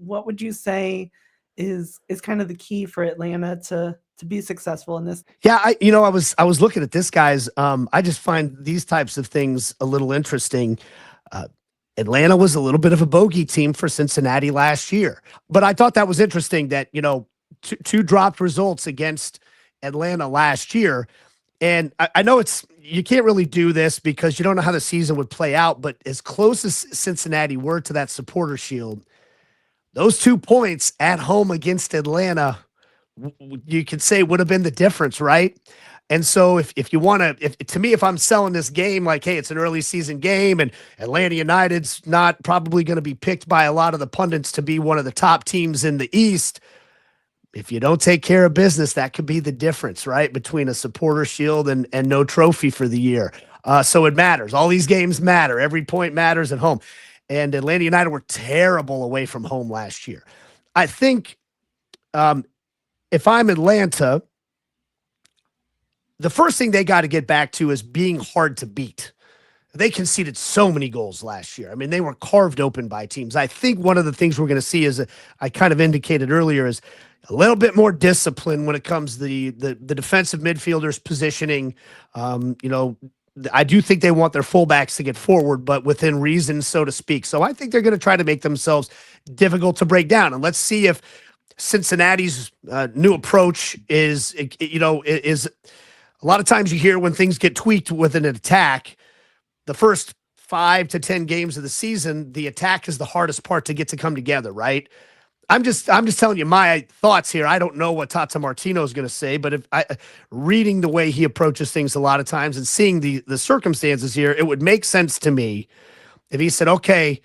what would you say is kind of the key for Atlanta to be successful in this? Yeah, I was looking at this, guys. I just find these types of things a little interesting. Uh, Atlanta was a little bit of a bogey team for Cincinnati last year, but I thought that was interesting that two dropped results against Atlanta last year, and I know you can't really do this because you don't know how the season would play out. But as close as Cincinnati were to that supporter shield, those 2 points at home against Atlanta, you could say would have been the difference, right? And so if you want to me, if I'm selling this game like, hey, it's an early season game and Atlanta United's not probably going to be picked by a lot of the pundits to be one of the top teams in the East, if you don't take care of business, that could be the difference, right, between a supporter shield and no trophy for the year. So it matters. All these games matter. Every point matters at home. And Atlanta United were terrible away from home last year. I think if I'm Atlanta, the first thing they got to get back to is being hard to beat. They conceded so many goals last year. I mean, they were carved open by teams. I think one of the things we're going to see is, I kind of indicated earlier, is a little bit more discipline when it comes to the defensive midfielders positioning. I do think they want their fullbacks to get forward, but within reason, so to speak. So I think they're going to try to make themselves difficult to break down. And let's see if Cincinnati's new approach is a lot of times you hear when things get tweaked with an attack, the first 5 to 10 games of the season, the attack is the hardest part to get to come together, right? I'm just telling you my thoughts here. I don't know what Tata Martino is going to say, but reading the way he approaches things a lot of times and seeing the circumstances here, it would make sense to me if he said, okay,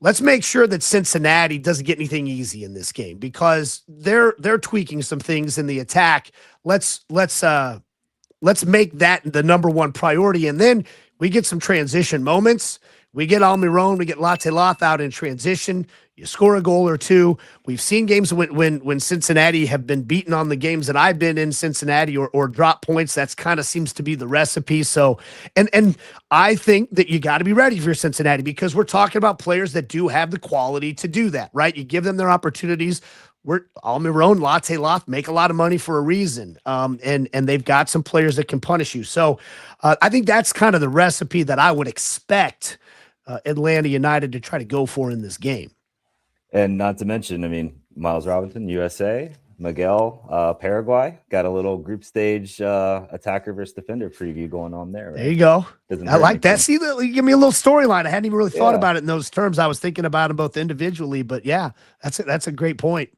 let's make sure that Cincinnati doesn't get anything easy in this game because they're tweaking some things in the attack. Let's make that the number one priority. And then we get some transition moments. We get Almiron, we get Latte Loth out in transition. You score a goal or two. We've seen games when Cincinnati have been beaten on the games that I've been in Cincinnati or drop points. That's kind of seems to be the recipe. So, and I think that you got to be ready for Cincinnati because we're talking about players that do have the quality to do that, right? You give them their opportunities. Almiron, Latte Loth make a lot of money for a reason. And they've got some players that can punish you. So I think that's kind of the recipe that I would expect Atlanta United to try to go for in this game. And not to mention, I mean, Miles Robinson, USA, Miguel, Paraguay, got a little group stage attacker versus defender preview going on there. Right? There you go. I like that. See, you give me a little storyline. I hadn't even really thought about it in those terms. I was thinking about them both individually, but yeah, that's a great point.